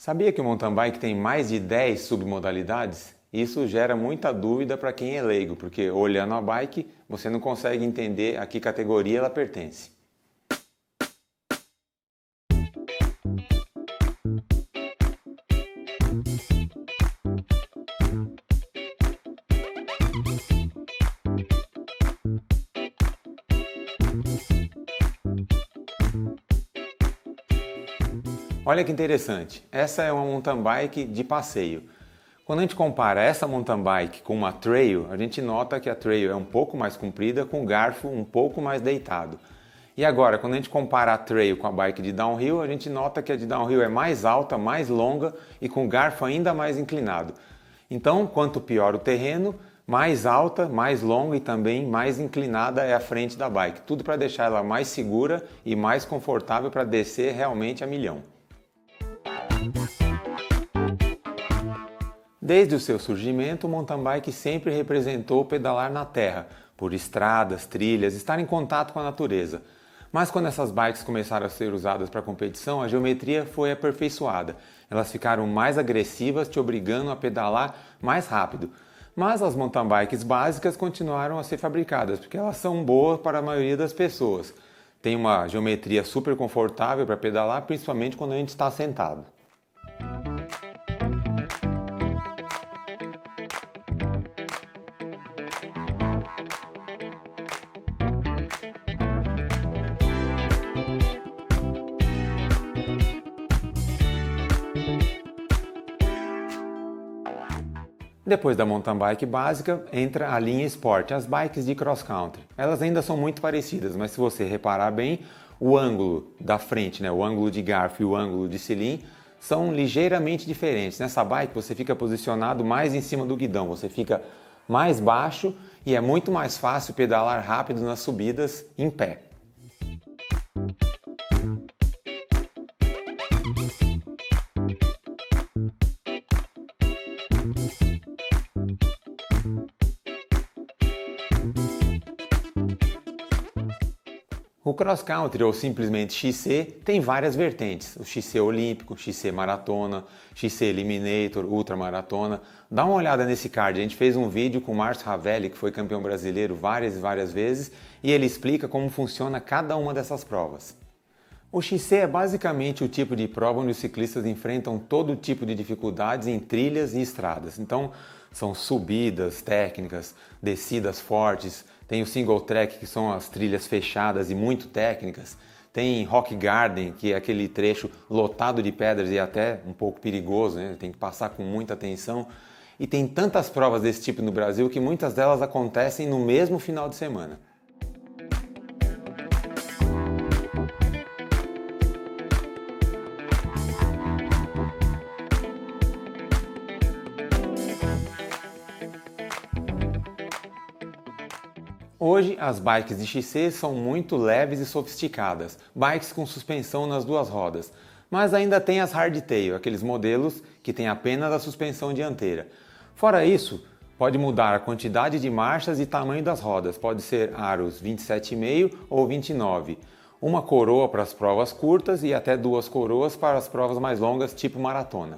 Sabia que o mountain bike tem mais de 10 submodalidades? Isso gera muita dúvida para quem é leigo, porque olhando a bike você não consegue entender a que categoria ela pertence. Olha que interessante, essa é uma mountain bike de passeio. Quando a gente compara essa mountain bike com uma trail, a gente nota que a trail é um pouco mais comprida, com o garfo um pouco mais deitado. E agora, quando a gente compara a trail com a bike de downhill, a gente nota que a de downhill é mais alta, mais longa e com o garfo ainda mais inclinado. Então, quanto pior o terreno, mais alta, mais longa e também mais inclinada é a frente da bike. Tudo para deixar ela mais segura e mais confortável para descer realmente a milhão. Desde o seu surgimento, o mountain bike sempre representou pedalar na terra, por estradas, trilhas, estar em contato com a natureza. Mas quando essas bikes começaram a ser usadas para competição, a geometria foi aperfeiçoada. Elas ficaram mais agressivas, te obrigando a pedalar mais rápido. Mas as mountain bikes básicas continuaram a ser fabricadas, porque elas são boas para a maioria das pessoas. Tem uma geometria super confortável para pedalar, principalmente quando a gente está sentado. Depois da mountain bike básica, entra a linha Sport, as bikes de cross country. Elas ainda são muito parecidas, mas se você reparar bem, o ângulo da frente, o ângulo de garfo e o ângulo de selim, são ligeiramente diferentes. Nessa bike você fica posicionado mais em cima do guidão, você fica mais baixo e é muito mais fácil pedalar rápido nas subidas em pé. O cross country, ou simplesmente XC, tem várias vertentes. O XC olímpico, XC maratona, XC eliminator, ultramaratona. Dá uma olhada nesse card, a gente fez um vídeo com o Márcio Ravelli, que foi campeão brasileiro várias e várias vezes, e ele explica como funciona cada uma dessas provas. O XC é basicamente o tipo de prova onde os ciclistas enfrentam todo tipo de dificuldades em trilhas e estradas. Então, são subidas técnicas, descidas fortes, tem o single track, que são as trilhas fechadas e muito técnicas, tem Rock Garden, que é aquele trecho lotado de pedras e até um pouco perigoso, tem que passar com muita atenção. E tem tantas provas desse tipo no Brasil que muitas delas acontecem no mesmo final de semana. Hoje, as bikes de XC são muito leves e sofisticadas, bikes com suspensão nas duas rodas, mas ainda tem as hardtail, aqueles modelos que têm apenas a suspensão dianteira. Fora isso, pode mudar a quantidade de marchas e tamanho das rodas, pode ser aros 27,5 ou 29, uma coroa para as provas curtas e até duas coroas para as provas mais longas, tipo maratona.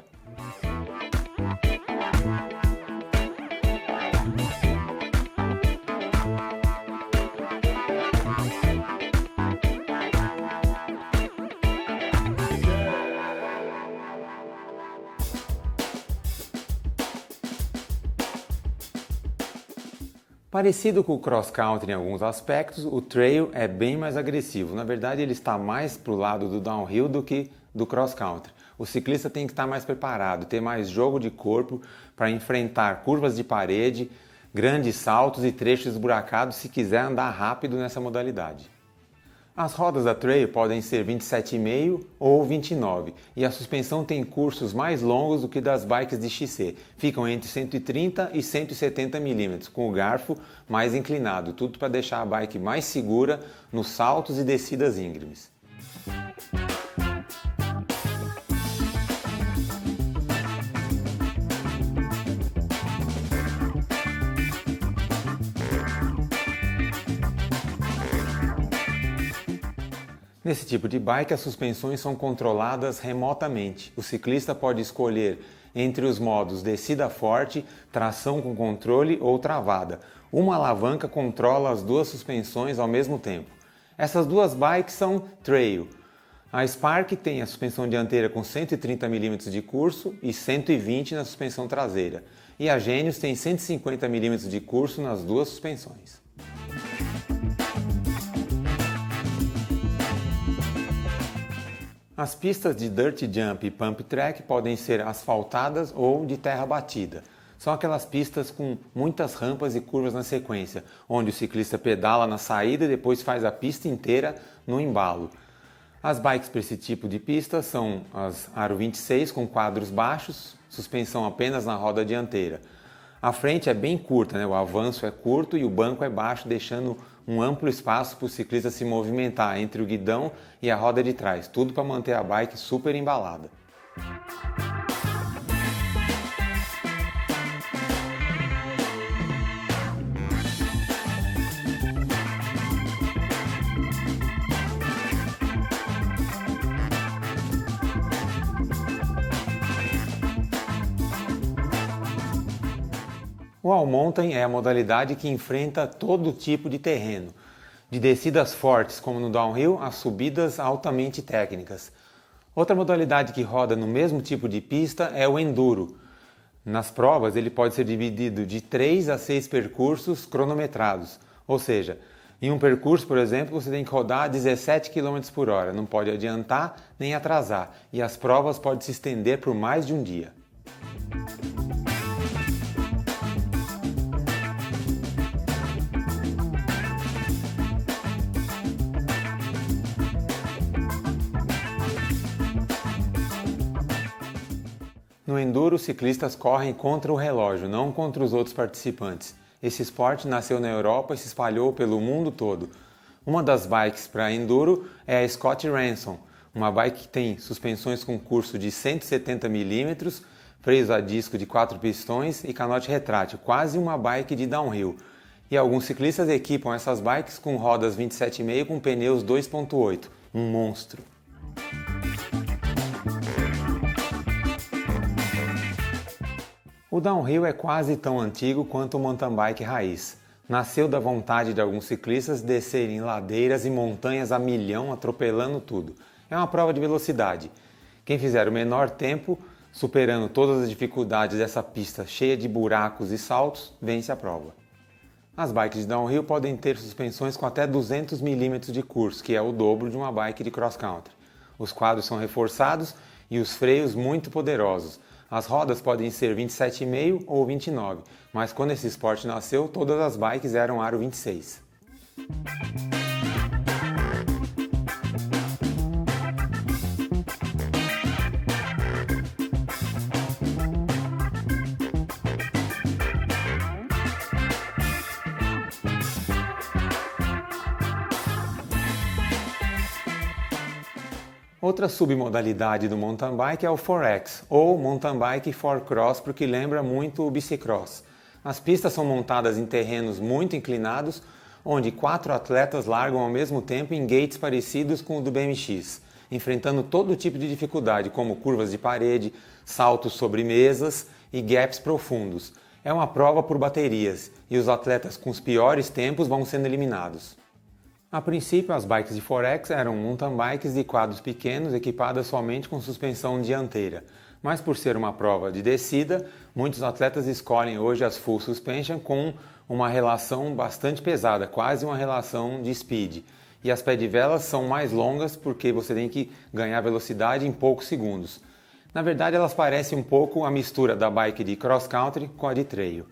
Parecido com o cross country em alguns aspectos, o trail é bem mais agressivo. Na verdade, ele está mais para o lado do downhill do que do cross country. O ciclista tem que estar mais preparado, ter mais jogo de corpo para enfrentar curvas de parede, grandes saltos e trechos esburacados se quiser andar rápido nessa modalidade. As rodas da trail podem ser 27,5 ou 29 e a suspensão tem cursos mais longos do que das bikes de XC. Ficam entre 130 e 170 mm, com o garfo mais inclinado, tudo para deixar a bike mais segura nos saltos e descidas íngremes. Nesse tipo de bike, as suspensões são controladas remotamente. O ciclista pode escolher entre os modos descida forte, tração com controle ou travada. Uma alavanca controla as duas suspensões ao mesmo tempo. Essas duas bikes são trail. A Spark tem a suspensão dianteira com 130 mm de curso e 120 na suspensão traseira. E a Genius tem 150 mm de curso nas duas suspensões. As pistas de Dirt Jump e Pump Track podem ser asfaltadas ou de terra batida. São aquelas pistas com muitas rampas e curvas na sequência, onde o ciclista pedala na saída e depois faz a pista inteira no embalo. As bikes para esse tipo de pista são as Aro 26 com quadros baixos, suspensão apenas na roda dianteira. A frente é bem curta, o avanço é curto e o banco é baixo, deixando um amplo espaço para o ciclista se movimentar entre o guidão e a roda de trás, tudo para manter a bike super embalada. O All Mountain é a modalidade que enfrenta todo tipo de terreno, de descidas fortes como no downhill a subidas altamente técnicas. Outra modalidade que roda no mesmo tipo de pista é o enduro. Nas provas ele pode ser dividido de 3 a 6 percursos cronometrados, ou seja, em um percurso, por exemplo, você tem que rodar a 17 km por hora, não pode adiantar nem atrasar, e as provas podem se estender por mais de um dia. No enduro, os ciclistas correm contra o relógio, não contra os outros participantes. Esse esporte nasceu na Europa e se espalhou pelo mundo todo. Uma das bikes para enduro é a Scott Ransom, uma bike que tem suspensões com curso de 170 mm, freios a disco de 4 pistões e canote retrátil, quase uma bike de downhill. E alguns ciclistas equipam essas bikes com rodas 27,5 com pneus 2.8, um monstro. O downhill é quase tão antigo quanto o mountain bike raiz. Nasceu da vontade de alguns ciclistas descerem ladeiras e montanhas a milhão, atropelando tudo. É uma prova de velocidade. Quem fizer o menor tempo, superando todas as dificuldades dessa pista cheia de buracos e saltos, vence a prova. As bikes de downhill podem ter suspensões com até 200 mm de curso, que é o dobro de uma bike de cross country. Os quadros são reforçados e os freios muito poderosos. As rodas podem ser 27,5 ou 29, mas quando esse esporte nasceu, todas as bikes eram aro 26. Outra submodalidade do mountain bike é o 4X, ou mountain bike 4Cross, porque lembra muito o bicicross. As pistas são montadas em terrenos muito inclinados, onde 4 atletas largam ao mesmo tempo em gates parecidos com o do BMX, enfrentando todo tipo de dificuldade, como curvas de parede, saltos sobre mesas e gaps profundos. É uma prova por baterias, e os atletas com os piores tempos vão sendo eliminados. A princípio, as bikes de 4X eram mountain bikes de quadros pequenos equipadas somente com suspensão dianteira, mas por ser uma prova de descida, muitos atletas escolhem hoje as full suspension com uma relação bastante pesada, quase uma relação de speed. E as pé-de-velas são mais longas porque você tem que ganhar velocidade em poucos segundos. Na verdade, elas parecem um pouco a mistura da bike de cross country com a de trail.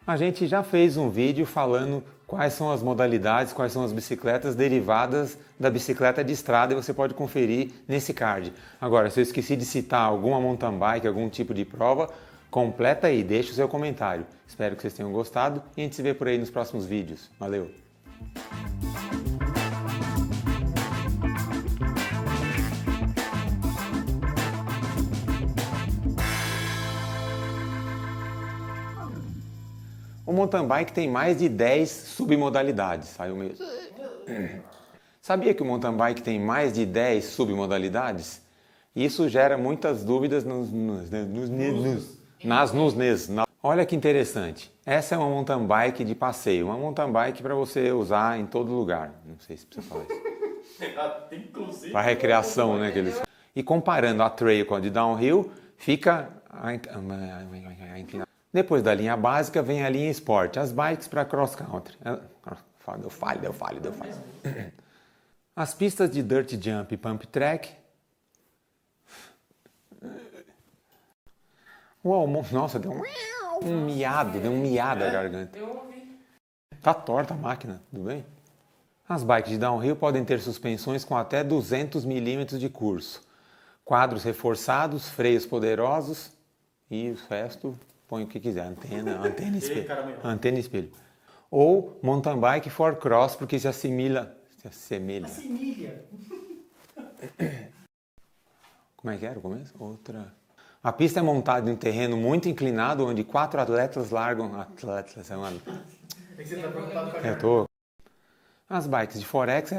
A gente já fez um vídeo falando quais são as modalidades, quais são as bicicletas derivadas da bicicleta de estrada e você pode conferir nesse card. Agora, se eu esqueci de citar alguma mountain bike, algum tipo de prova, completa aí, deixa o seu comentário. Espero que vocês tenham gostado e a gente se vê por aí nos próximos vídeos. Valeu! O mountain bike tem mais de 10 submodalidades. Saiu meio... Sabia que o mountain bike tem mais de 10 submodalidades? Isso gera muitas dúvidas Olha que interessante. Essa é uma mountain bike de passeio. Uma mountain bike para você usar em todo lugar. Não sei se precisa falar isso. Para recreação, né? E comparando a trail com a de downhill, fica... Depois da linha básica vem a linha Sport, as bikes para cross country. Deu falha. As pistas de dirt jump e pump track. Uau, nossa, deu um miado a garganta. Tá torta a máquina, tudo bem? As bikes de downhill podem ter suspensões com até 200 milímetros de curso, quadros reforçados, freios poderosos e o resto põe o que quiser, antena e espelho. Ou mountain bike for cross, porque se assemelha. Como é que era o começo? Outra. A pista é montada em um terreno muito inclinado, onde 4 atletas largam. As bikes de Forex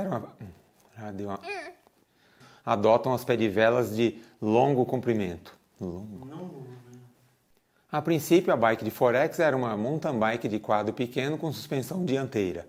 adotam as pedivelas de longo comprimento. A princípio, a bike de Forex era uma mountain bike de quadro pequeno com suspensão dianteira.